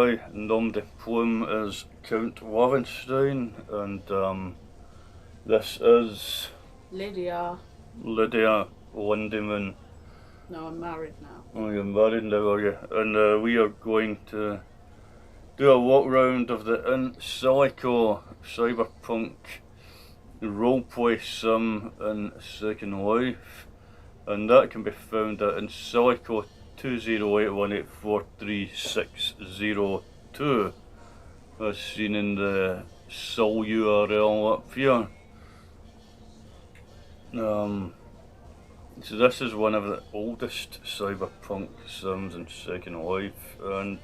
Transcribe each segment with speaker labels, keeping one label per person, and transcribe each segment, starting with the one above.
Speaker 1: I nom de plume is Count Lovenstein, and this is
Speaker 2: Lydia.
Speaker 1: Lydia Lindemann.
Speaker 2: No, I'm married now.
Speaker 1: Oh, you're married now, are you? And we are going to do a walk round of the Insilico Cyberpunk roleplay sim in Second Life, and that can be found at Insilico 20818436602, as seen in the SOL URL up here. So this is one of the oldest cyberpunk sims in Second Life, and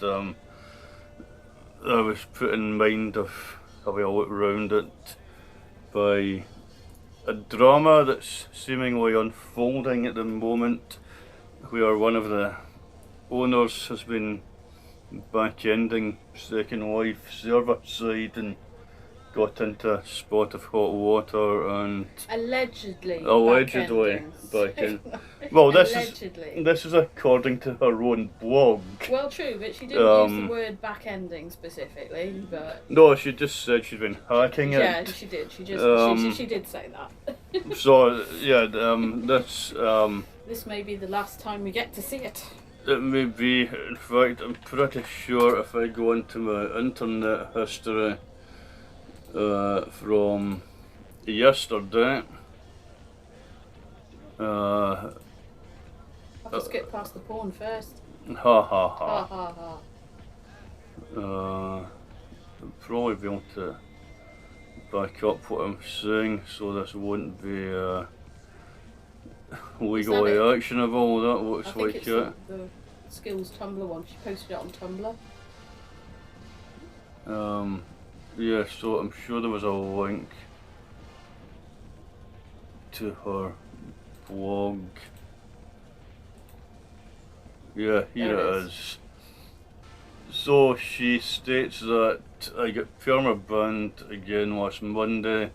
Speaker 1: I was put in mind of having a look round it by a drama that's seemingly unfolding at the moment, where one of the owners has been back-ending Second Life server side and got into a spot of hot water and
Speaker 2: allegedly
Speaker 1: back in. Well,
Speaker 2: allegedly.
Speaker 1: This is according to her own blog.
Speaker 2: Well, true, but she didn't use the word back-ending specifically. But
Speaker 1: no, she just said she'd been hacking it.
Speaker 2: Yeah, she did. She did say that.
Speaker 1: So yeah,
Speaker 2: this may be the last time we get to see it.
Speaker 1: It may be. In fact, I'm pretty sure if I go into my internet history from yesterday.
Speaker 2: I'll have to skip past the porn first.
Speaker 1: Ha ha ha.
Speaker 2: Ha ha ha.
Speaker 1: I'll probably be able to back up what I'm saying so this won't be legally actionable. That looks like
Speaker 2: it's
Speaker 1: it.
Speaker 2: The Skills Tumblr one. She posted it on Tumblr.
Speaker 1: Yeah, so I'm sure there was a link to her blog. Yeah, here it is. So she states that I got perma-banned again last Monday,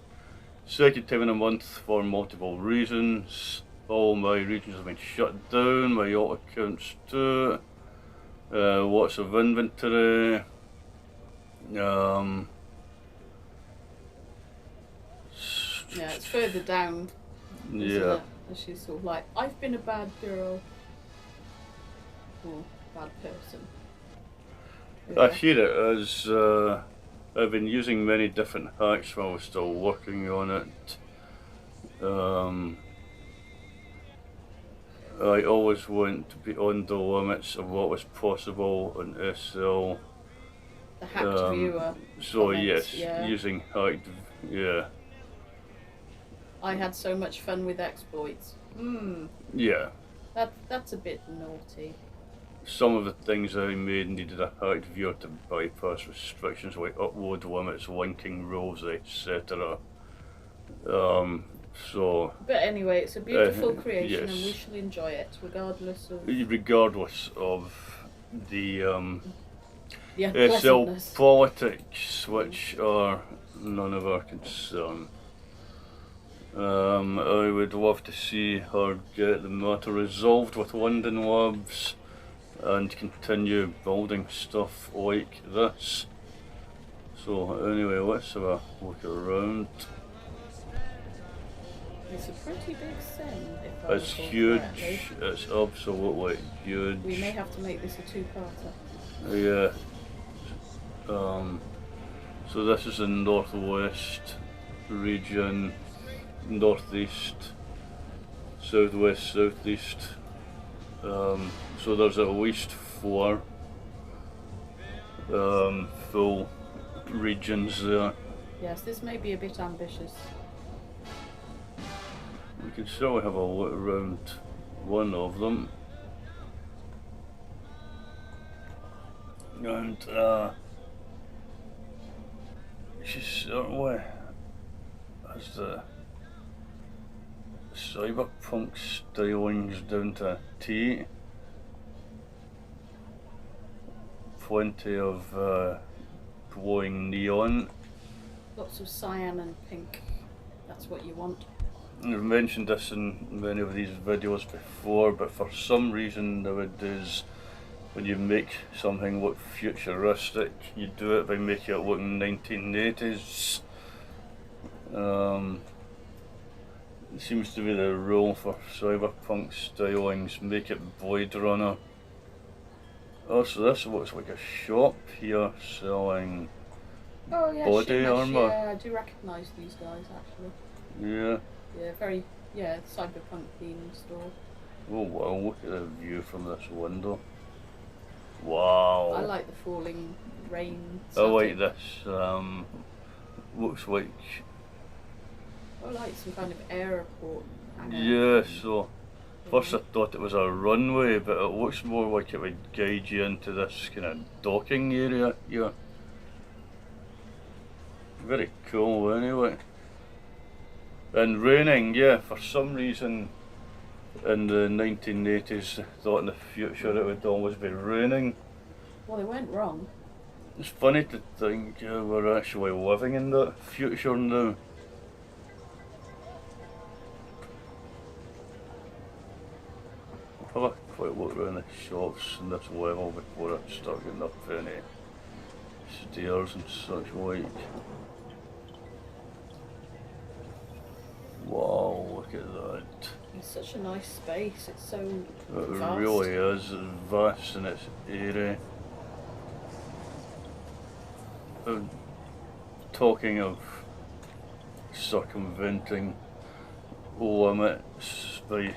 Speaker 1: second time in a month for multiple reasons. All my regions have been shut down, my alt accounts too, lots of inventory.
Speaker 2: Yeah, it's further down.
Speaker 1: Yeah.
Speaker 2: And she's sort of like, I've been a bad girl. Or bad person. Yeah.
Speaker 1: Here it is. I've been using many different hacks while I was still working on it. I always want to be on the limits of what was possible on SL.
Speaker 2: The hacked viewer.
Speaker 1: So
Speaker 2: comments,
Speaker 1: yes,
Speaker 2: yeah.
Speaker 1: using hacked, yeah.
Speaker 2: I had so much fun with exploits.
Speaker 1: Yeah.
Speaker 2: That's a bit naughty.
Speaker 1: Some of the things I made needed a hacked viewer to bypass restrictions like upload limits, linking rules, etc. So.
Speaker 2: But anyway, it's a beautiful creation,
Speaker 1: yes.
Speaker 2: and we shall enjoy it, regardless of
Speaker 1: the SL
Speaker 2: unpleasantness.
Speaker 1: politics, which are none of our concern. I would love to see her get the matter resolved with London Labs and continue building stuff like this. So anyway, let's have a look around.
Speaker 2: It's a pretty big sim, if I
Speaker 1: It's
Speaker 2: recall
Speaker 1: huge,
Speaker 2: correctly.
Speaker 1: it's absolutely huge.
Speaker 2: We may have to make this a two-parter.
Speaker 1: Yeah. So this is the northwest region, northeast, southwest, southeast. So there's at least 4 full regions there.
Speaker 2: Yes, this may be a bit ambitious.
Speaker 1: We can certainly have a look around one of them. And she certainly has the cyberpunk stylings down to a T. Plenty of glowing neon.
Speaker 2: Lots of cyan and pink. That's what you want.
Speaker 1: I've mentioned this in many of these videos before, but for some reason nowadays when you make something look futuristic, you do it by making it look 1980s. It seems to be the rule for cyberpunk stylings, make it Blade Runner. Oh, so this looks like a shop here selling
Speaker 2: Oh yeah,
Speaker 1: body
Speaker 2: Shemesh,
Speaker 1: armour.
Speaker 2: yeah, I do recognise these guys actually.
Speaker 1: Yeah.
Speaker 2: Yeah, very, yeah, cyberpunk themed store.
Speaker 1: Oh wow, look at the view from this window. Wow.
Speaker 2: I like the falling rain
Speaker 1: I
Speaker 2: static.
Speaker 1: like this. Looks like.
Speaker 2: Oh, like some kind of airport hangar.
Speaker 1: Yeah, so first I thought it was a runway, but it looks more like it would guide you into this kind of docking area here. Very cool anyway. And raining, yeah, for some reason in the 1980s, I thought in the future it would always be raining.
Speaker 2: Well, they weren't wrong.
Speaker 1: It's funny to think we're actually living in that future now. I'll have a quick look around the shops in this level before I start getting up any stairs and such like. Wow, look at that.
Speaker 2: It's such a nice space. It's so
Speaker 1: It
Speaker 2: vast.
Speaker 1: really is. It's vast and it's airy. Talking of circumventing limits by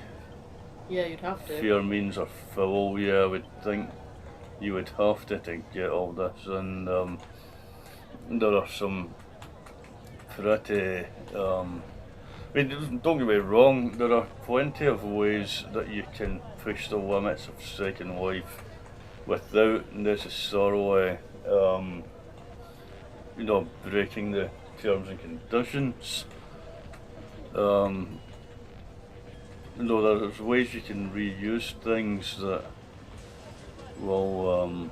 Speaker 2: Yeah, you'd have to.
Speaker 1: fair means or foul, yeah, I would think you would have to get all this, and there are some pretty I mean, don't get me wrong, there are plenty of ways that you can push the limits of Second Life without necessarily you know, breaking the terms and conditions. You know, there's ways you can reuse things that will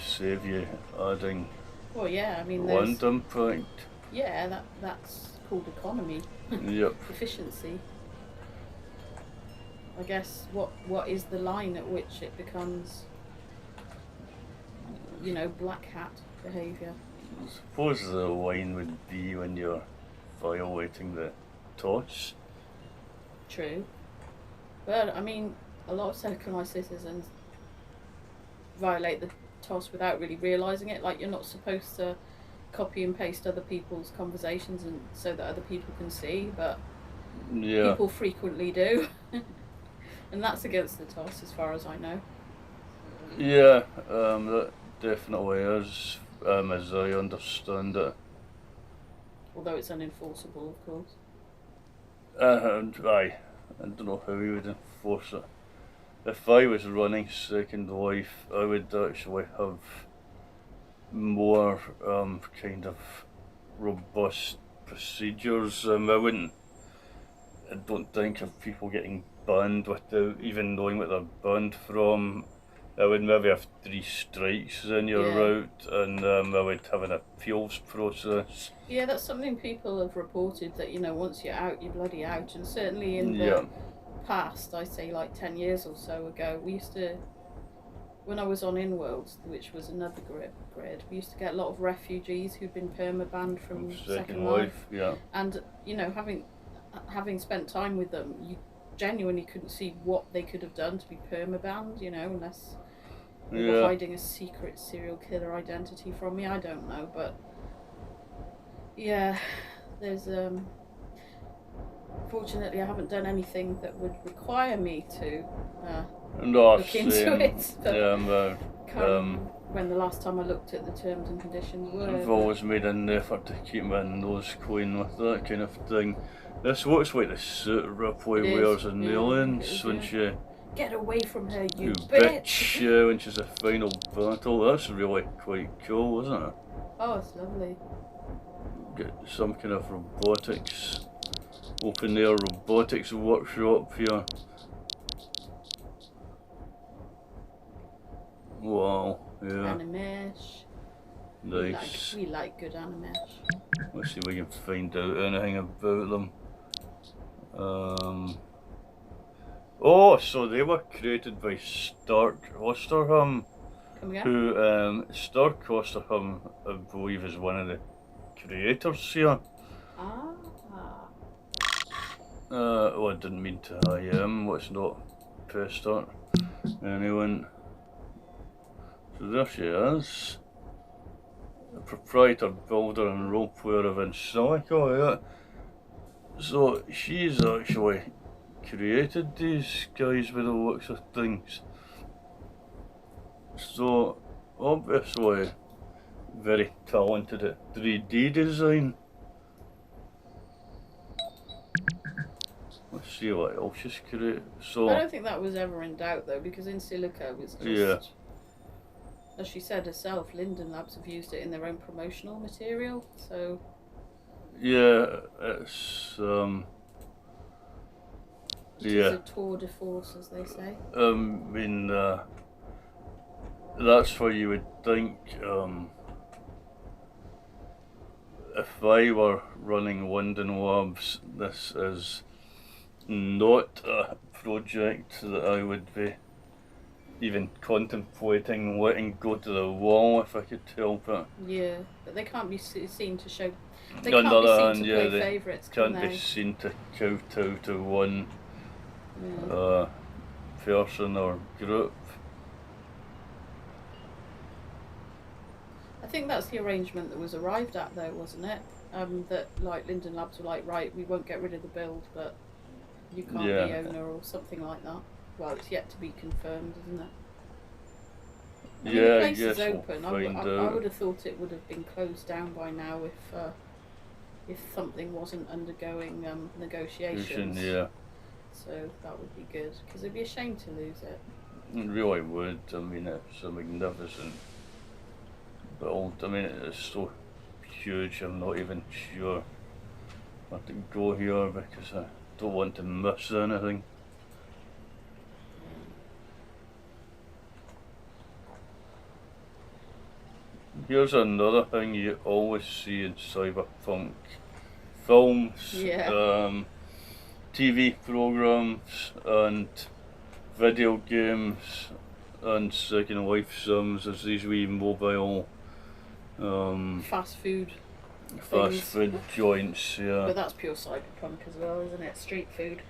Speaker 1: save you adding
Speaker 2: Well, yeah, I mean,
Speaker 1: land impact.
Speaker 2: yeah, that's called economy.
Speaker 1: Yep.
Speaker 2: Efficiency. I guess what is the line at which it becomes, you know, black hat behaviour?
Speaker 1: I suppose the line would be when you're violating the toss.
Speaker 2: True. But, I mean, a lot of Silicon Valley citizens violate the TOS without really realising it. Like, you're not supposed to copy and paste other people's conversations and so that other people can see, but
Speaker 1: Yeah.
Speaker 2: people frequently do. And that's against the TOS as far as I know.
Speaker 1: Yeah, that definitely is, as I understand it.
Speaker 2: Although it's unenforceable, of course.
Speaker 1: Aye, I don't know how we would enforce it. If I was running Second Life, I would actually have more kind of robust procedures. I don't think of people getting banned without even knowing what they're banned from. I would maybe have 3 strikes and you're out, and I would have an appeals process.
Speaker 2: Yeah, that's something people have reported, that, you know, once you're out, you're bloody out. And certainly in the past, I'd say like 10 years or so ago, we used to, when I was on InWorlds, which was another grid, we used to get a lot of refugees who'd been perma-banned from Second Life.
Speaker 1: Yeah.
Speaker 2: And, you know, having spent time with them, you genuinely couldn't see what they could have done to be perma-banned, you know, unless they were hiding a secret serial killer identity from me. I don't know, but yeah, there's fortunately I haven't done anything that would require me to look into it. But when the last time I looked at the terms and conditions were.
Speaker 1: I've always made an effort to keep my nose clean with that kind of thing. This looks like the suit Ripley wears in Aliens when she...
Speaker 2: Get away from her, you
Speaker 1: bitch! Yeah, when she's a final battle. That's really quite cool, isn't it?
Speaker 2: Oh, it's lovely.
Speaker 1: Get some kind of robotics, open air robotics workshop here. Wow, yeah.
Speaker 2: Animesh.
Speaker 1: Nice.
Speaker 2: We like good animesh.
Speaker 1: Let's see if we can find out anything about them. Oh, so they were created by Stark Osterham,
Speaker 2: Come again?
Speaker 1: who Stark Osterham, I believe, is one of the creators here.
Speaker 2: Ah.
Speaker 1: Oh, I didn't mean to I am. Let's not pester anyone. So there she is. The proprietor, builder and role player of Insilico, yeah. So she's actually created these guys with the looks of things. So obviously very talented at 3D design. Let's see what else she's created. So
Speaker 2: I don't think that was ever in doubt though, because Insilico was just, as she said herself, Linden Labs have used it in their own promotional material. So
Speaker 1: yeah, it's
Speaker 2: it is a tour de force, as they say.
Speaker 1: I mean, that's where you would think, if I were running Linden Labs, this is not a project that I would be even contemplating letting go to the wall if I could help it.
Speaker 2: Yeah, but they can't be seen to show. They
Speaker 1: On
Speaker 2: can't
Speaker 1: the
Speaker 2: be
Speaker 1: other
Speaker 2: seen
Speaker 1: hand,
Speaker 2: to
Speaker 1: yeah,
Speaker 2: play
Speaker 1: they
Speaker 2: favourites,
Speaker 1: can't
Speaker 2: can
Speaker 1: be
Speaker 2: they?
Speaker 1: seen to kowtow to one
Speaker 2: Yeah.
Speaker 1: person or group.
Speaker 2: I think that's the arrangement that was arrived at, though, wasn't it? That like Linden Labs were like, right, we won't get rid of the build, but you can't be owner or something like that. Well, it's yet to be confirmed, isn't it? I mean, the place is open. I would have thought it would have been closed down by now if something wasn't undergoing negotiations.
Speaker 1: Yeah.
Speaker 2: So that would be good, because it'd be a shame to lose it.
Speaker 1: It really would. I mean, it's a magnificent build. I mean, it's so huge. I'm not even sure I have to go here because I don't want to miss anything. Here's another thing you always see in Cyberpunk films, TV programs, and video games, and Second Life sims. There's these wee mobile
Speaker 2: fast food
Speaker 1: joints, yeah.
Speaker 2: But that's pure Cyberpunk as well, isn't it? Street food.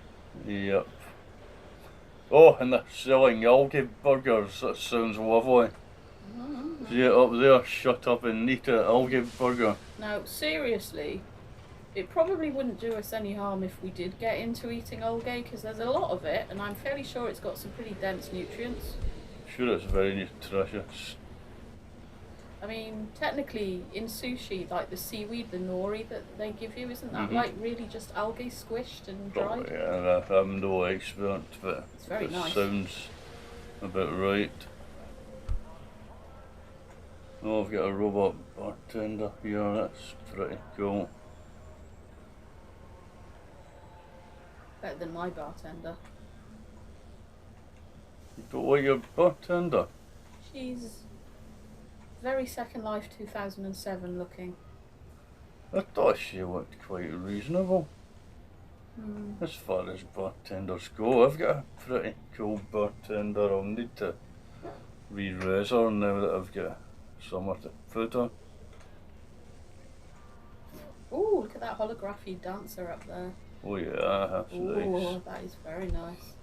Speaker 1: Yep. Oh, and they're selling algae burgers. That sounds lovely. See it up there, shut up and eat an algae burger.
Speaker 2: Now, seriously, it probably wouldn't do us any harm if we did get into eating algae, because there's a lot of it, and I'm fairly sure it's got some pretty dense nutrients.
Speaker 1: Sure, it's very nutritious.
Speaker 2: I mean, technically, in sushi, like the seaweed, the nori that they give you, isn't that like really just algae squished and dried?
Speaker 1: Yeah, I'm no expert, but
Speaker 2: it's very nice.
Speaker 1: Sounds about right. Oh, I've got a robot bartender here, that's pretty cool.
Speaker 2: Better than my bartender.
Speaker 1: You don't like your bartender?
Speaker 2: She's very Second Life 2007 looking.
Speaker 1: I thought she looked quite reasonable.
Speaker 2: Mm.
Speaker 1: As far as bartenders go, I've got a pretty cool bartender. I'll need to re-raise her now that I've got somewhere to put her.
Speaker 2: Ooh, look at that holography dancer up there.
Speaker 1: Oh yeah, that's nice.
Speaker 2: Oh, that is very nice.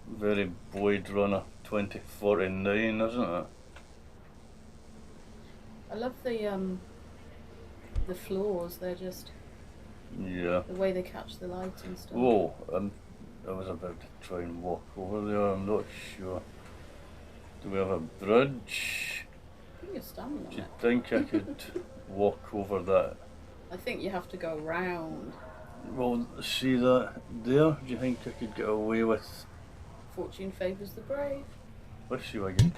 Speaker 1: Very Blade Runner 2049, isn't it?
Speaker 2: I love the floors. They're just
Speaker 1: the
Speaker 2: way they catch the light and stuff.
Speaker 1: Oh, I was about to try and walk over there. I'm not sure. Do we have a bridge?
Speaker 2: I think you're standing on it.
Speaker 1: Do you think I could walk over that?
Speaker 2: I think you have to go round.
Speaker 1: Well, see that there? Do you think I could get away with?
Speaker 2: Fortune favours the brave.
Speaker 1: Let's see if I can.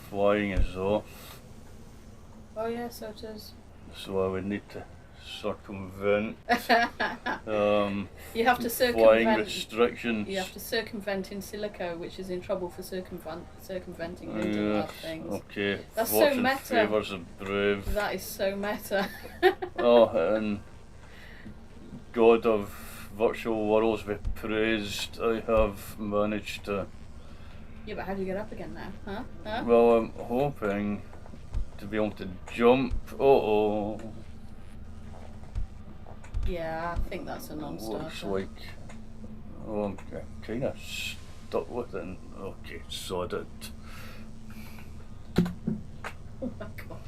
Speaker 1: Flying is off.
Speaker 2: Oh yeah, so it is.
Speaker 1: So I would need to circumvent.
Speaker 2: You have to circumvent.
Speaker 1: Flying restrictions.
Speaker 2: You have to circumvent Insilico, which is in trouble for circumventing Linden things.
Speaker 1: Okay.
Speaker 2: That's
Speaker 1: Fortune
Speaker 2: so meta.
Speaker 1: favours the brave.
Speaker 2: That is so meta.
Speaker 1: Oh, and God of virtual worlds we praised, I have managed to.
Speaker 2: Yeah, but how do you get up again now? Huh?
Speaker 1: Well, I'm hoping to be able to jump. Oh.
Speaker 2: Yeah, I think that's a non-starter.
Speaker 1: Looks like. Oh, I'm kind of stuck with it. Okay, sod it.
Speaker 2: Oh my god.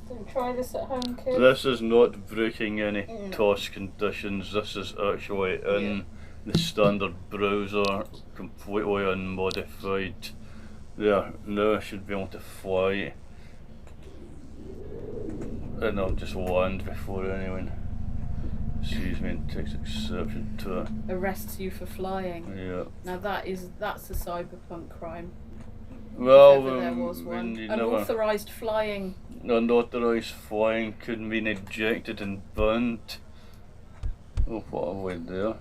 Speaker 2: Don't try this at home, kids.
Speaker 1: This is not breaking any toss conditions. This is actually in the standard browser, completely unmodified. There, now I should be able to fly. And I'll just land before anyone sees me and takes exception to it.
Speaker 2: Arrests you for flying.
Speaker 1: Yeah.
Speaker 2: Now that's a cyberpunk crime.
Speaker 1: Well,
Speaker 2: If ever there was one.
Speaker 1: you
Speaker 2: Unauthorised flying.
Speaker 1: Unauthorised flying could mean ejected and burned. Oh, what have we there?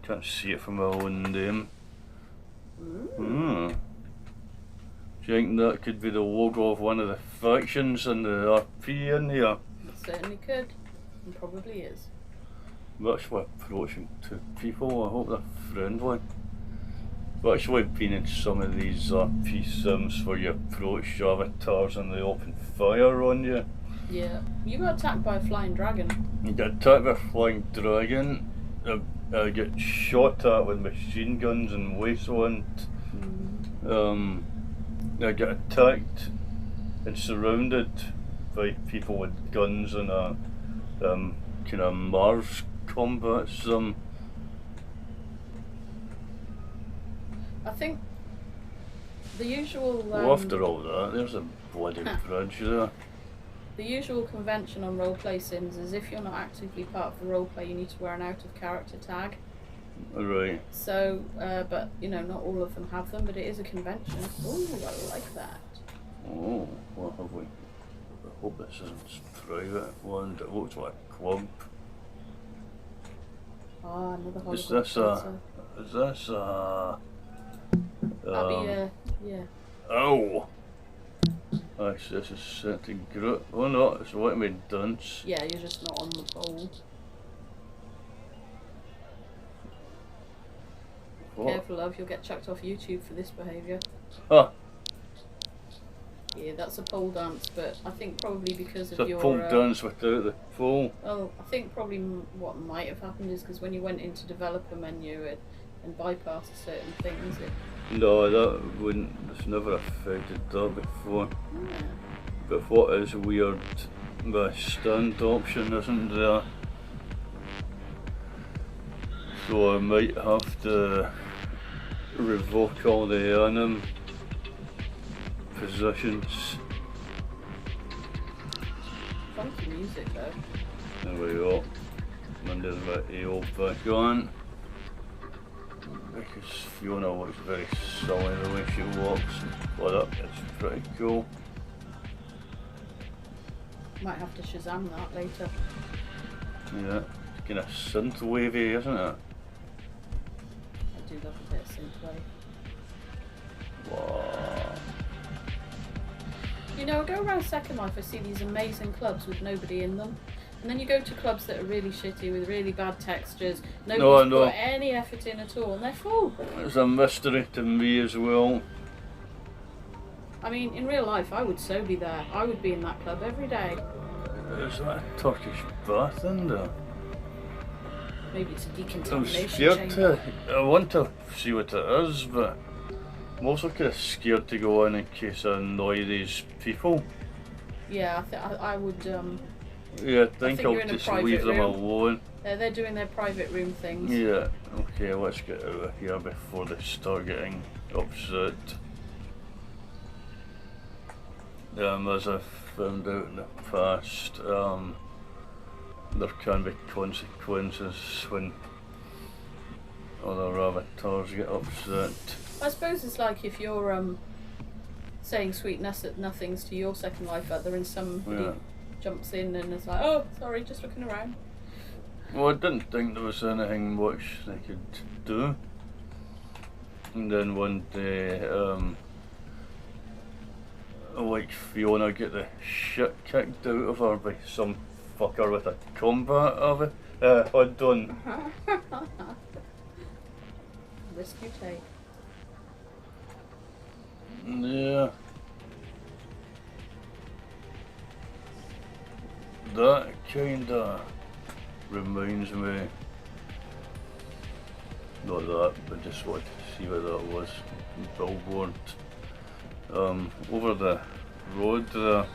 Speaker 1: Can't see it from my own name. Do you think that could be the logo of one of the factions in the RP in here?
Speaker 2: It certainly could, and probably is.
Speaker 1: I'm actually approaching two people. I hope they're friendly. I've actually been in some of these RP sims where you approach avatars and they open fire on you.
Speaker 2: Yeah. You got attacked by a flying dragon.
Speaker 1: You get attacked by a flying dragon. I get shot at with machine guns in Wasteland. I get attacked and surrounded by people with guns in a kind of Mars combat sim.
Speaker 2: I think the usual.
Speaker 1: Well, after all that, there's a bloody bridge there.
Speaker 2: The usual convention on roleplay sims is if you're not actively part of the roleplay, you need to wear an out of character tag.
Speaker 1: Right.
Speaker 2: So, but you know, not all of them have them, but it is a convention. Ooh, I like that.
Speaker 1: Oh, what have we? I hope this isn't private one. It looks like a club.
Speaker 2: Ah, another hologram.
Speaker 1: Is this
Speaker 2: That'd be yeah.
Speaker 1: Oh! Actually, this is set to group. Oh no, it's letting me dance.
Speaker 2: Yeah, you're just not on the pole.
Speaker 1: What?
Speaker 2: Careful, love, you'll get chucked off YouTube for this behaviour.
Speaker 1: Huh.
Speaker 2: Yeah, that's a pole dance, but I think probably because
Speaker 1: It's
Speaker 2: of
Speaker 1: a
Speaker 2: your...
Speaker 1: pole dance without the pole.
Speaker 2: Well, I think probably what might have happened is because when you went into developer menu and bypassed certain things, it...
Speaker 1: No, that wouldn't. It's never affected that before.
Speaker 2: Yeah.
Speaker 1: But what is weird, the stand option isn't there. So I might have to revoke all the anim positions.
Speaker 2: Funky music though.
Speaker 1: There we go. Under the AO back on. Because Fiona looks very silly the way she walks. Well, that's pretty cool.
Speaker 2: Might have to Shazam that later.
Speaker 1: Yeah, it's kind of synth wavy, isn't it?
Speaker 2: I do love a bit of synthwave.
Speaker 1: Wow.
Speaker 2: You know, I go around Second Life, I see these amazing clubs with nobody in them. And then you go to clubs that are really shitty with really bad textures. Nobody's put any effort in at all, and they're full.
Speaker 1: It's a mystery to me as well.
Speaker 2: I mean, in real life, I would so be there. I would be in that club every day.
Speaker 1: Is that a Turkish bath in there?
Speaker 2: Maybe it's a
Speaker 1: I'm
Speaker 2: decontamination
Speaker 1: scared
Speaker 2: chamber.
Speaker 1: I want to see what it is, but I'm also kind of scared to go in case I annoy these people.
Speaker 2: Yeah, I would.
Speaker 1: Yeah, I think
Speaker 2: you're
Speaker 1: I'll
Speaker 2: in a
Speaker 1: just
Speaker 2: private
Speaker 1: leave them
Speaker 2: room.
Speaker 1: alone.
Speaker 2: They're doing their private room things.
Speaker 1: Yeah, okay, let's get out of here before they start getting upset. As I've found out in the past, there can be consequences when other avatars get upset.
Speaker 2: I suppose it's like if you're saying sweet nothings to your Second Life other and somebody jumps in and is like, oh, sorry, just looking around.
Speaker 1: Well, I didn't think there was anything much they could do. And then one day, like Fiona get the shit kicked out of her by some fucker with a combat of it. Hood on.
Speaker 2: Risk you take.
Speaker 1: Yeah. That kinda reminds me. Not that, but just wanted to see what that was. Billboard. Over the road there.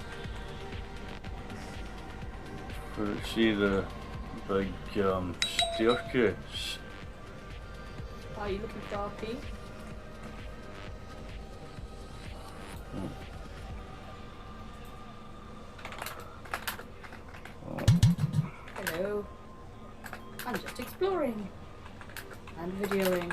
Speaker 1: See the big staircase.
Speaker 2: Are you looking for RP? Hello. I'm just exploring and videoing.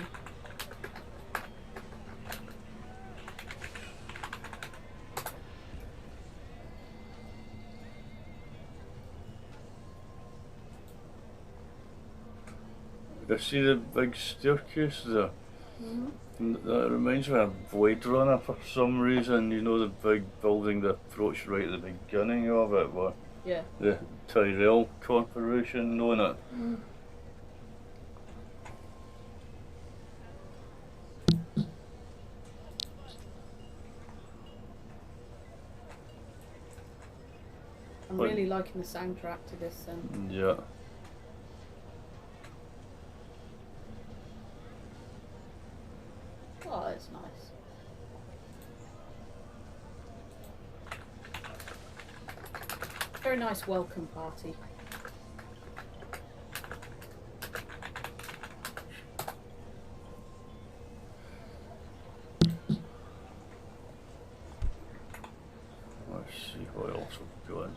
Speaker 1: I see the big staircase there. And that reminds me of Blade Runner for some reason. You know the big building that approached right at the beginning of it, where the Tyrell Corporation own it.
Speaker 2: I'm really liking the soundtrack to this.
Speaker 1: Yeah.
Speaker 2: Oh, it's nice. Very nice welcome party.
Speaker 1: Let's see what else we've got.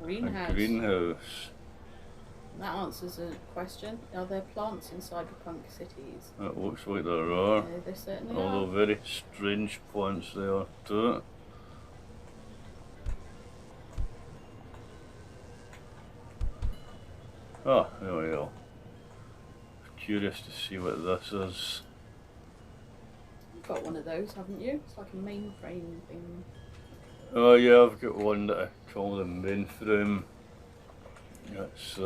Speaker 2: Greenhouse.
Speaker 1: A greenhouse.
Speaker 2: That answers a question. Are there plants in cyberpunk cities?
Speaker 1: It looks like there are.
Speaker 2: They certainly
Speaker 1: Although
Speaker 2: are.
Speaker 1: very strange plants they are too. Ah, there we go. Curious to see what this is.
Speaker 2: You've got one of those, haven't you? It's like a mainframe thing.
Speaker 1: Oh yeah, I've got one that I call the mainframe. It's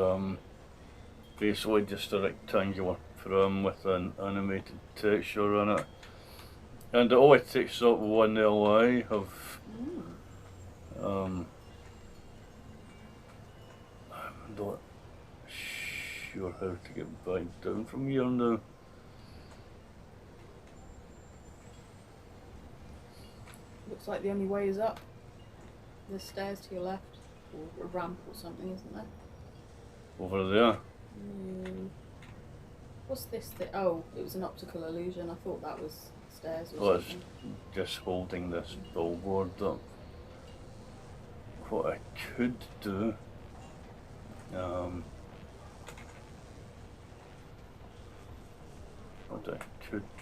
Speaker 1: basically just a rectangular frame with an animated texture on it. And it only takes up one LI of I'm not sure how to get back down from here now.
Speaker 2: Looks like the only way is up. There's stairs to your left, or a ramp or something, isn't there?
Speaker 1: Over there.
Speaker 2: What's this thing? Oh, it was an optical illusion. I thought that was stairs or
Speaker 1: Well, it's
Speaker 2: something.
Speaker 1: just holding this billboard up. What I could do,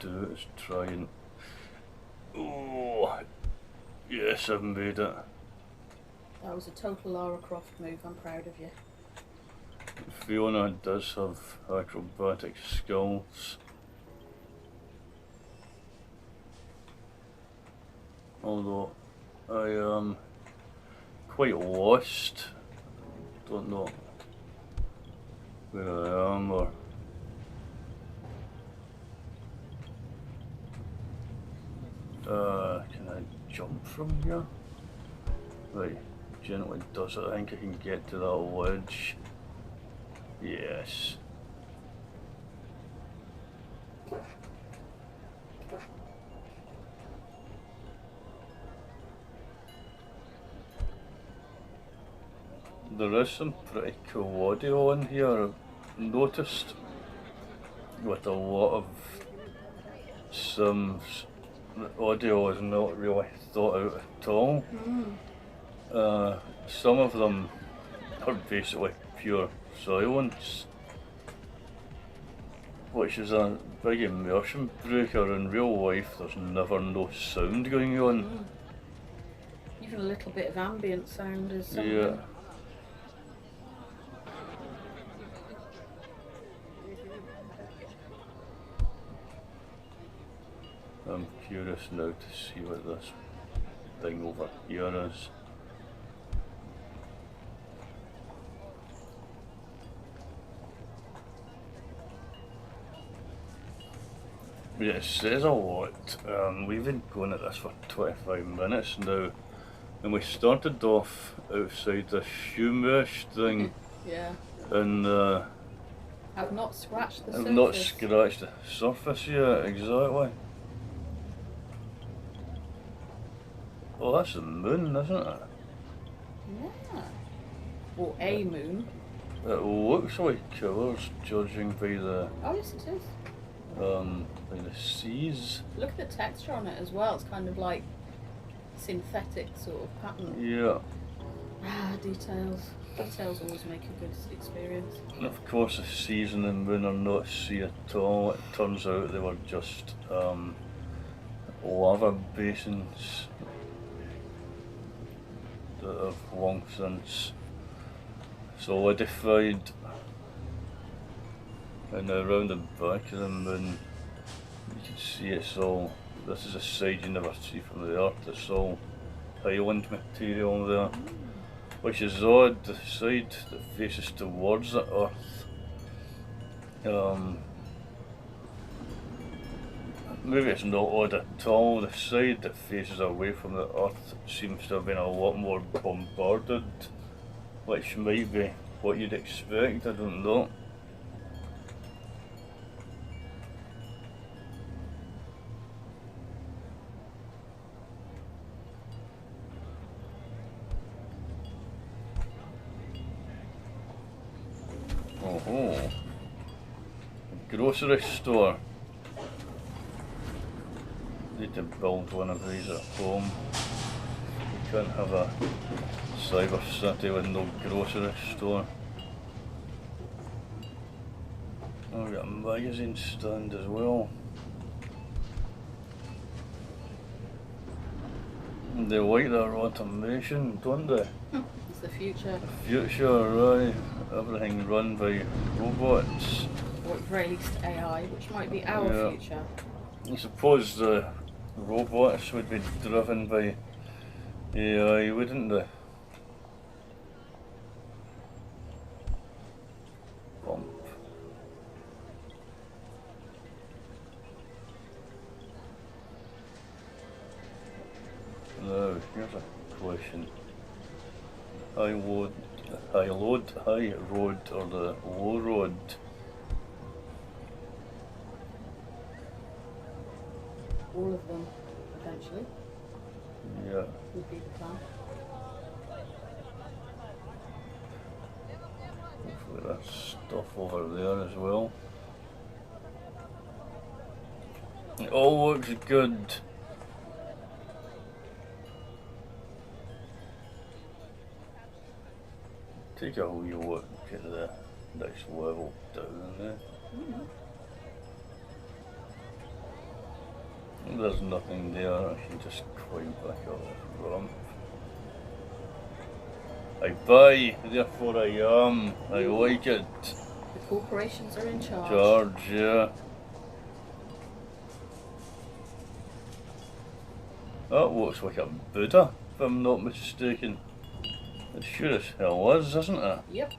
Speaker 1: is try and. Oh, yes, I've made it.
Speaker 2: That was a total Lara Croft move. I'm proud of you.
Speaker 1: Fiona does have acrobatic skills. Although I am quite lost. Don't know where I am or can I jump from here? Right, gently does it. I think I can get to that ledge. Yes. There is some pretty cool audio in here, I've noticed, with a lot of Sims. The audio is not really thought out at all. Some of them are basically pure silence, which is a big immersion breaker. In real life there's never no sound going on.
Speaker 2: Even a little bit of ambient sound is something.
Speaker 1: Yeah. I'm curious now to see what this thing over here is. Yeah, it says a lot. We've been going at this for 25 minutes now, and we started off outside this humish thing.
Speaker 2: Yeah.
Speaker 1: And
Speaker 2: I've not scratched the
Speaker 1: I've
Speaker 2: surface.
Speaker 1: not scratched the surface yet, exactly. Oh, that's the moon, isn't it?
Speaker 2: Yeah. Or a moon.
Speaker 1: It looks like colours, judging by the
Speaker 2: Oh yes, it is.
Speaker 1: by the seas.
Speaker 2: Look at the texture on it as well. It's kind of like synthetic sort of pattern.
Speaker 1: Yeah.
Speaker 2: Ah, details. Details always make a good experience.
Speaker 1: And of course, the seas and the moon are not sea at all. It turns out they were just lava basins that have long since solidified. And around the back of the moon, you can see it's all. This is a side you never see from the Earth. It's all highland material there. Which is odd, the side that faces towards the Earth. Maybe it's not odd at all. The side that faces away from the Earth seems to have been a lot more bombarded, which might be what you'd expect, I don't know. Oh, a grocery store. Need to build one of these at home. You can't have a cyber city with no grocery store. Oh, we've got a magazine stand as well. And they like their automation, don't they?
Speaker 2: It's the future.
Speaker 1: The future, right. Everything run by robots.
Speaker 2: Or at the very least AI, which might be our future.
Speaker 1: I suppose the robots would be driven by AI, wouldn't they? Bump. Now, here's a question. High load, high road, or the low road?
Speaker 2: All of them, eventually,
Speaker 1: Yeah.
Speaker 2: would be the plan.
Speaker 1: Hopefully there's stuff over there as well. It all looks good. Take a wee look at the next level down there. There's nothing there, I can just climb back up the ramp. I buy, therefore I am. I like it.
Speaker 2: The corporations are in charge.
Speaker 1: Charge, yeah. That looks like a Buddha, if I'm not mistaken. It sure as hell is, isn't it?
Speaker 2: Yep.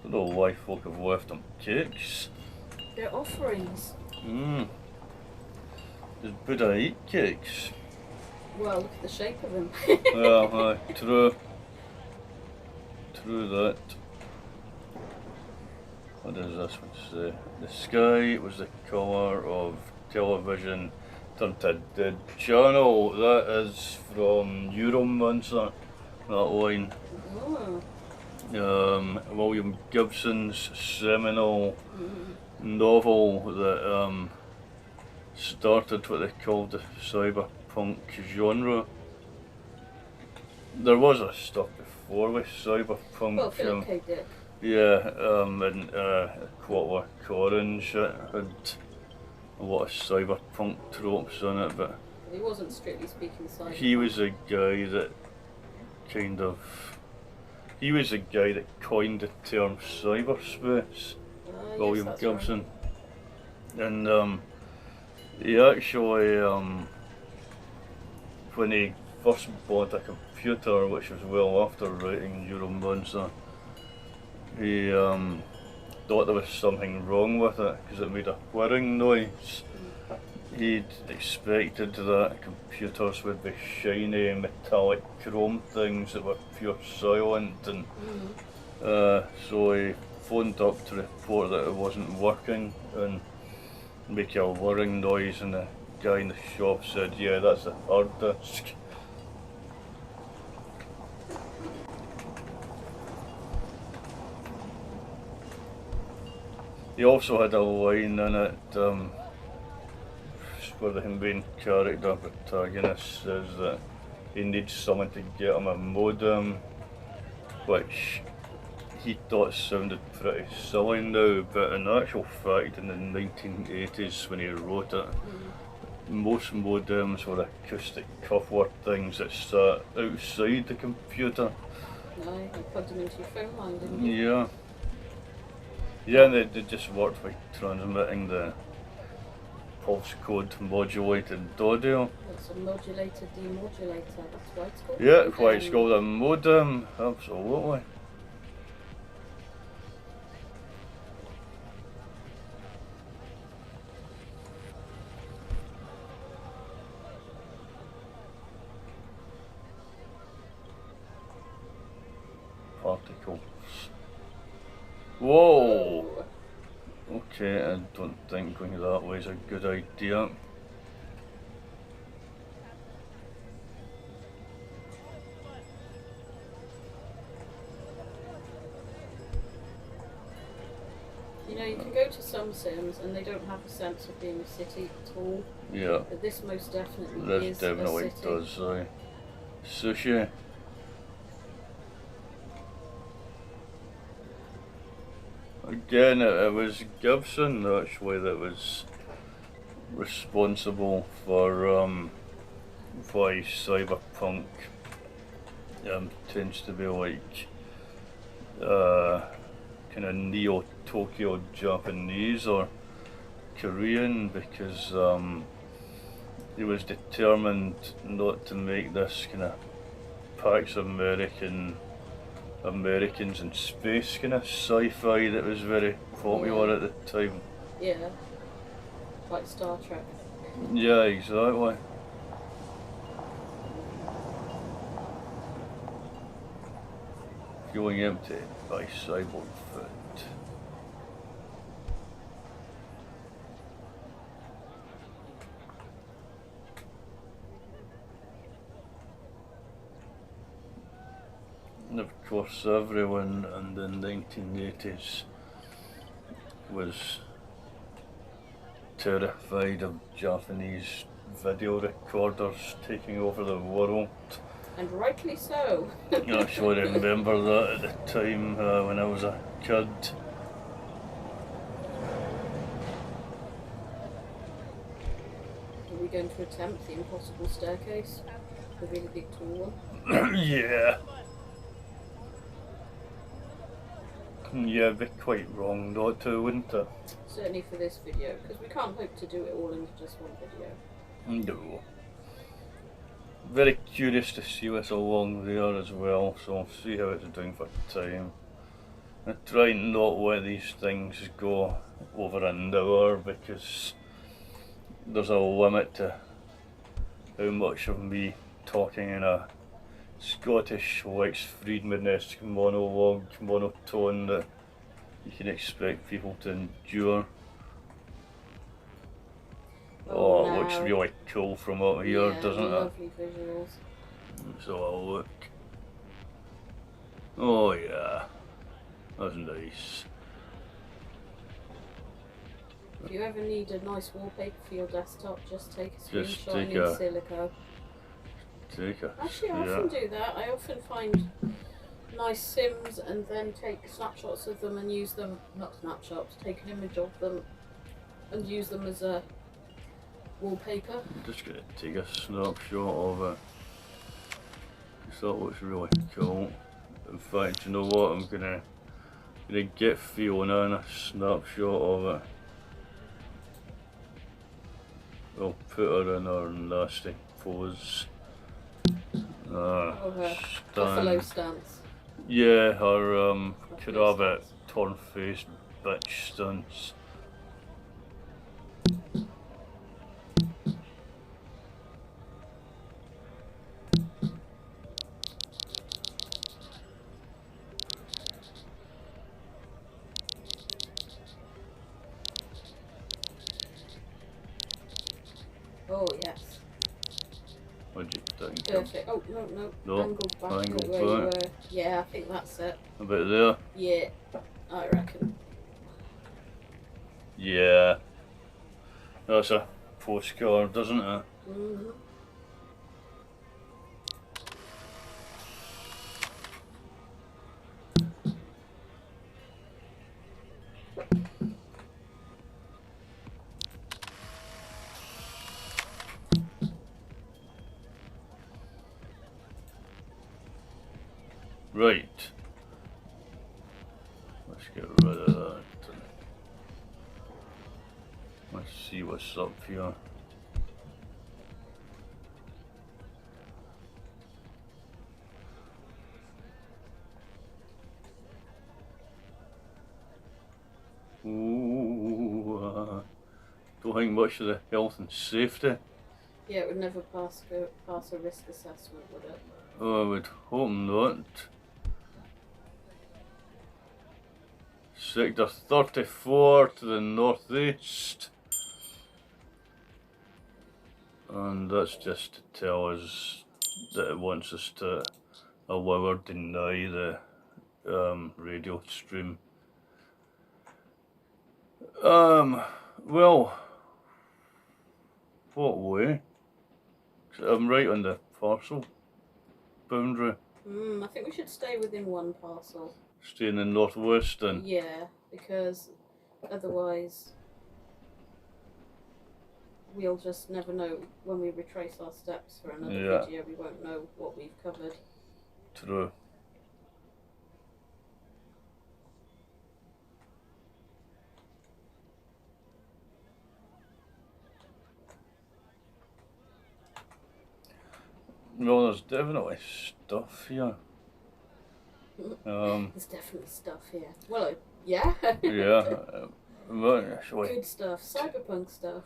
Speaker 1: I don't know why folk have left them cakes.
Speaker 2: They're offerings.
Speaker 1: Does Buddha eat cakes?
Speaker 2: Well, look at the shape of them.
Speaker 1: Well, true. True that. What does this one say? The sky was the colour of television turned to dead channel. That is from Neuromancer, that line.
Speaker 2: Oh.
Speaker 1: William Gibson's seminal novel that started what they called the cyberpunk genre. There was a stuff before with cyberpunk.
Speaker 2: Well, Philip K. Dick.
Speaker 1: Yeah, and Clockwork Orange had a lot of cyberpunk tropes in it, but
Speaker 2: He wasn't strictly speaking cyberpunk.
Speaker 1: he was a guy that kind of he was the guy that coined the term cyberspace, William
Speaker 2: yes,
Speaker 1: Gibson. Right. And he actually, when he first bought a computer, which was well after writing Neuromancer, he thought there was something wrong with it because it made a whirring noise. He'd expected that computers would be shiny metallic chrome things that were pure silent, and so he phoned up to report that it wasn't working and make a whirring noise, and the guy in the shop said, yeah, that's the hard disk. He also had a line in it where the main character protagonist says that he needs someone to get him a modem, which he thought sounded pretty silly now, but in actual fact in the 1980s when he wrote it, most modems were acoustic cuffword things that sat outside the computer.
Speaker 2: No, you plugged them into your phone line, didn't you?
Speaker 1: Yeah. Yeah, and they just worked by transmitting the pulse code modulated audio.
Speaker 2: It's a modulator demodulator, that's why it's called.
Speaker 1: Yeah, that's why it's called a modem, absolutely. Particles. Whoa! Okay, I don't think going that way is a good idea.
Speaker 2: You know, you can go to some sims and they don't have a sense of being a city at all.
Speaker 1: Yeah.
Speaker 2: But this most definitely
Speaker 1: This
Speaker 2: is
Speaker 1: definitely
Speaker 2: a city.
Speaker 1: does, Sushi. Again, it was Gibson actually that was responsible for why Cyberpunk tends to be like kind of neo-Tokyo Japanese or Korean, because he was determined not to make this kind of Pax Americans in space kind of sci-fi that was very popular at the time.
Speaker 2: Yeah, like Star Trek.
Speaker 1: Yeah, exactly. Feeling empty by cyborg foot. And of course everyone in the 1980s was terrified of Japanese video recorders taking over the world.
Speaker 2: And rightly so.
Speaker 1: I actually remember that at the time when I was a kid.
Speaker 2: Are we going to attempt the impossible staircase? The really big tall one?
Speaker 1: Yeah. Yeah, it'd be quite wrong not to, wouldn't it?
Speaker 2: Certainly for this video, because we can't hope to do it all in just one video.
Speaker 1: No. Very curious to see what's along there as well, so I'll see how it's doing for time. I try not let these things go over an hour because there's a limit to how much of me talking in a Scottish Lex Friedman-esque monologue, monotone that you can expect people to endure. Oh, it looks really cool from up here, doesn't it?
Speaker 2: Lovely visuals.
Speaker 1: So I'll look. Oh yeah, that's nice.
Speaker 2: If you ever need a nice wallpaper for your desktop, just take a
Speaker 1: Just
Speaker 2: screenshot
Speaker 1: take
Speaker 2: in Insilico. Actually, I often do that. I often find nice sims and then take snapshots of them and use them, not snapshots, take an image of them and use them as a wallpaper.
Speaker 1: I'm just going to take a snapshot of it. That looks really cool. In fact, you know what? I'm gonna get Fiona in a snapshot of it. I'll put her in her nasty pose.
Speaker 2: Her buffalo stance.
Speaker 1: Yeah, her could have it
Speaker 2: Stance.
Speaker 1: turn-faced bitch stance.
Speaker 2: Oh yes.
Speaker 1: What'd you think?
Speaker 2: Perfect. Oh no. Angled back
Speaker 1: Angled
Speaker 2: to where you
Speaker 1: back.
Speaker 2: were. Yeah, I think that's it.
Speaker 1: About there?
Speaker 2: Yeah, I reckon.
Speaker 1: Yeah. That's a postcard, doesn't it?
Speaker 2: Mm-hmm.
Speaker 1: Right. Let's get rid of that. Let's see what's up here. Ooh, don't think much of the health and safety.
Speaker 2: Yeah, it would never pass a risk assessment, would it?
Speaker 1: Oh, I would hope not. Sector 34 to the northeast. And that's just to tell us that it wants us to allow or deny the radio stream. Well, what way? 'Cause I'm right on the parcel boundary.
Speaker 2: I think we should stay within one parcel.
Speaker 1: Stay in the northwest then?
Speaker 2: Yeah, because otherwise we'll just never know. When we retrace our steps for another video, we won't know what we've covered.
Speaker 1: True. Well, there's definitely stuff here.
Speaker 2: There's definitely stuff here. Well, yeah.
Speaker 1: Yeah. Actually,
Speaker 2: good stuff. Cyberpunk stuff.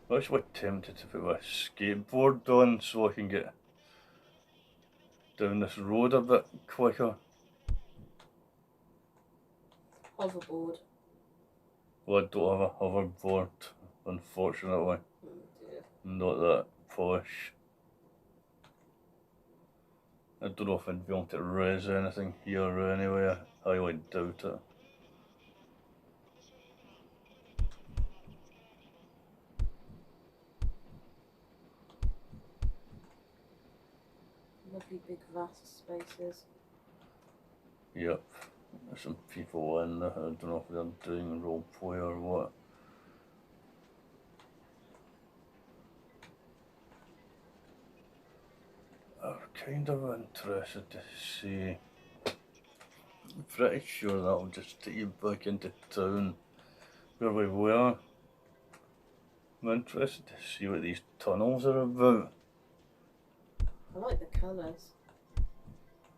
Speaker 1: I'm actually tempted to put my skateboard on so I can get down this road a bit quicker.
Speaker 2: Hoverboard.
Speaker 1: Well, I don't have a hoverboard, unfortunately.
Speaker 2: Oh dear.
Speaker 1: Not that posh. I don't know if I'd be able to res anything here anyway. I highly doubt it.
Speaker 2: Lovely big vast spaces.
Speaker 1: Yep. There's some people in there. I don't know if they're doing roleplay or what. I'm kind of interested to see. I'm pretty sure that'll just take you back into town where we were. I'm interested to see what these tunnels are about.
Speaker 2: I like the colours.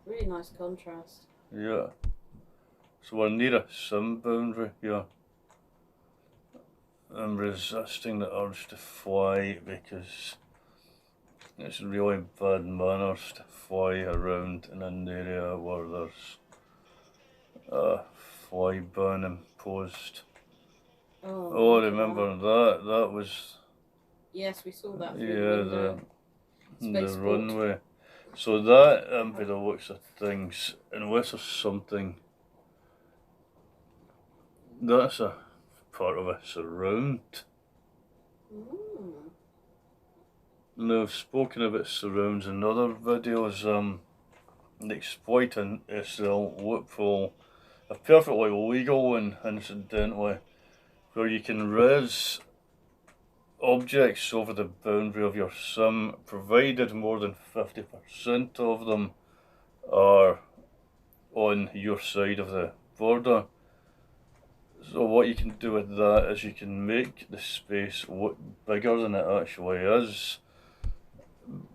Speaker 2: Really nice contrast.
Speaker 1: Yeah. So we're near a sim boundary here. I'm resisting the urge to fly because it's really bad manners to fly around in an area where there's a fly ban imposed.
Speaker 2: Oh,
Speaker 1: I remember that. That was...
Speaker 2: Yes, we saw that through the window.
Speaker 1: The runway. So that, by the looks of things, unless there's something... That's a part of a surround. Now, I've spoken about surrounds in other videos. Exploiting SL loophole, a perfectly legal one, incidentally, where you can res objects over the boundary of your sim, provided more than 50% of them are on your side of the border. So what you can do with that is you can make the space look bigger than it actually is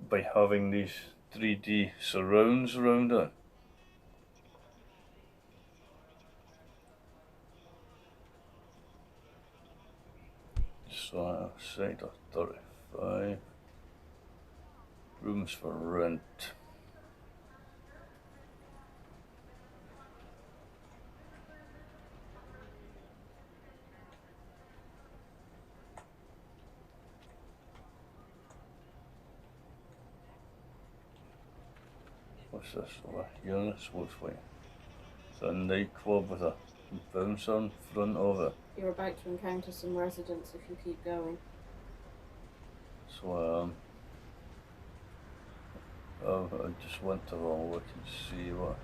Speaker 1: by having these 3D surrounds around it. So sector 35, rooms for rent. What's this over here? This looks like it's a nightclub with a bouncer in front of it.
Speaker 2: You're about to encounter some residents if you keep going.
Speaker 1: So I just want to have a look and see what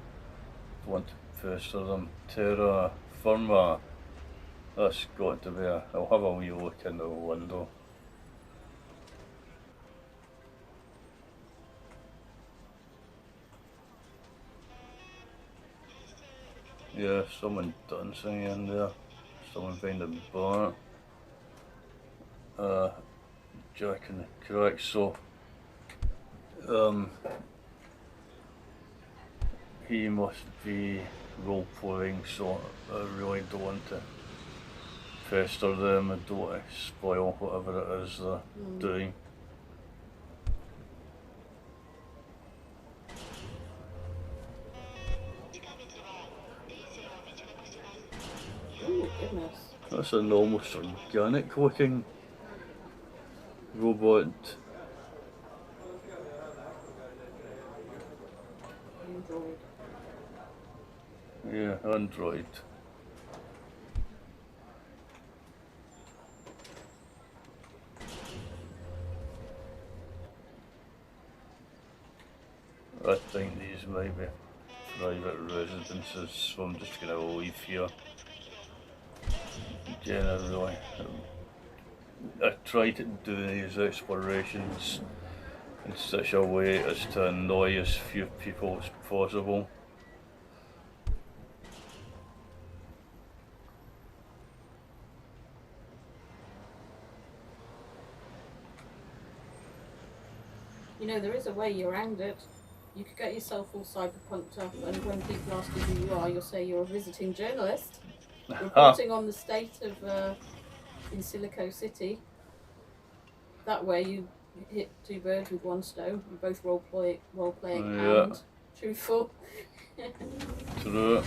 Speaker 1: I want to pester them. Terra Firma. That's got to be I'll have a wee look in the window. Yeah, someone dancing in there. Someone behind the bar. Jack in the crack. So he must be role playing, so I really don't want to pester them. I don't want to spoil whatever it is they're doing.
Speaker 2: Oh goodness.
Speaker 1: That's an almost organic looking robot.
Speaker 2: Android.
Speaker 1: Yeah, android. I think these might be private residences, so I'm just going to leave here. Generally, I try to do these explorations in such a way as to annoy as few people as possible.
Speaker 2: You know, there is a way around it. You could get yourself all cyberpunked up, and when people ask you who you are, you'll say you're a visiting journalist reporting on the state of Insilico City. That way, you hit two birds with one stone. You're both role playing and truthful.
Speaker 1: True.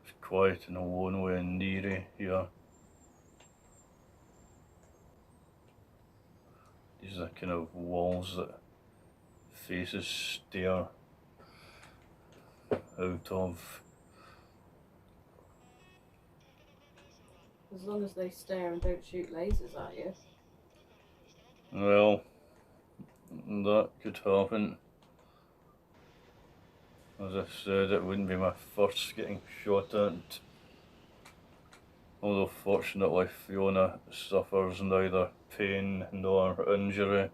Speaker 1: It's quiet and lonely and eerie here. These are kind of walls that faces stare out of.
Speaker 2: As long as they stare and don't shoot lasers at you.
Speaker 1: Well, that could happen. As I said, it wouldn't be my first getting shot at. Although fortunately Fiona suffers neither pain nor injury.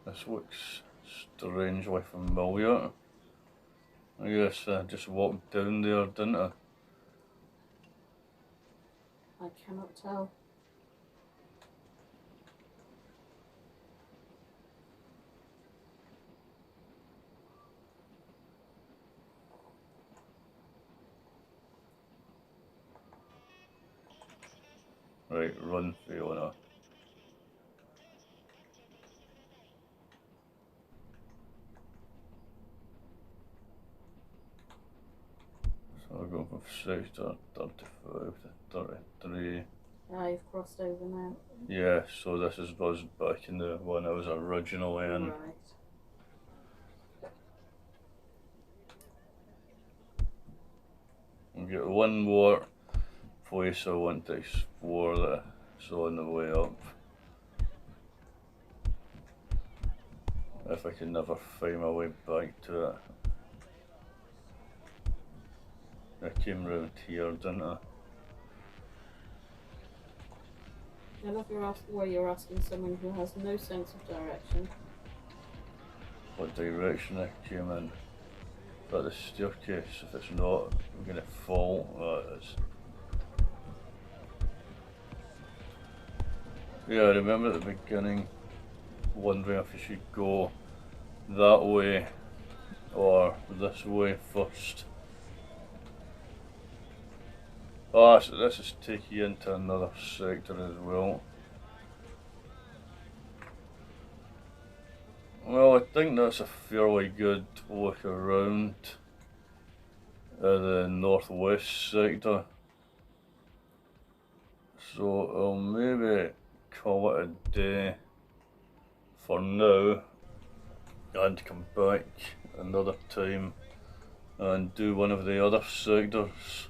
Speaker 1: This looks strangely familiar. I guess I just walked down there, didn't I?
Speaker 2: I cannot tell.
Speaker 1: Right, run, Fiona. So I'll going from sector 35 to 33.
Speaker 2: You've crossed over now.
Speaker 1: Yeah, so this is us back in the one I was originally in.
Speaker 2: Right.
Speaker 1: We've got one more place I want to explore that's on the way up. If I can never find my way back to it. I came round here, didn't I?
Speaker 2: I love the way you're asking someone who has no sense of direction.
Speaker 1: What direction I came in? But the staircase, if it's not, I'm gonna fall. Oh, it is. Yeah, I remember at the beginning wondering if you should go that way or this way first. Ah, so this is taking you into another sector as well. Well, I think that's a fairly good look around the northwest sector. So I'll maybe call it a day for now and come back another time and do one of the other sectors.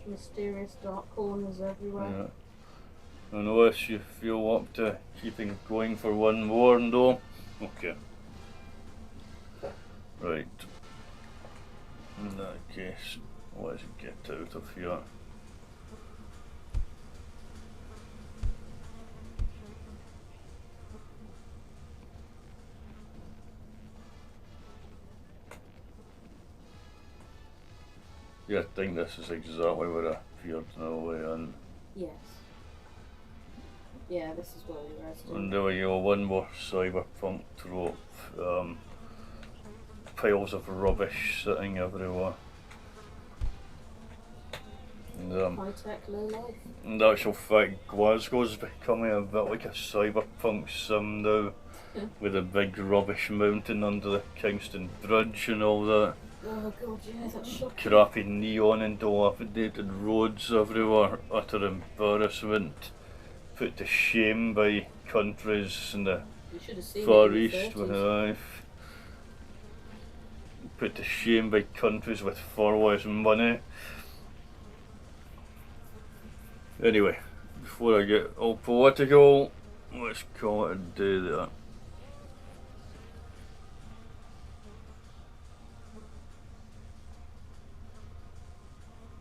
Speaker 2: Mysterious dark corners everywhere.
Speaker 1: Yeah. Unless you feel up to keeping going for one more, no? Okay. Right. In that case, let's get out of here. Yeah, I think this is exactly where I appeared on the way in.
Speaker 2: Yes. Yeah, this is where we rested.
Speaker 1: And there we go, one more cyberpunk trope. Piles of rubbish sitting everywhere. And,
Speaker 2: high tech, low life.
Speaker 1: in actual fact, Glasgow's becoming a bit like a cyberpunk sim now, with a big rubbish mountain under the Kingston Bridge and all that.
Speaker 2: Oh god, yeah, that's shocking.
Speaker 1: Crappy neon and dilapidated roads everywhere, utter embarrassment. Put to shame by countries in the Far East with life. Put to shame by countries with far less money. Anyway, before I get all political, let's call it a day there.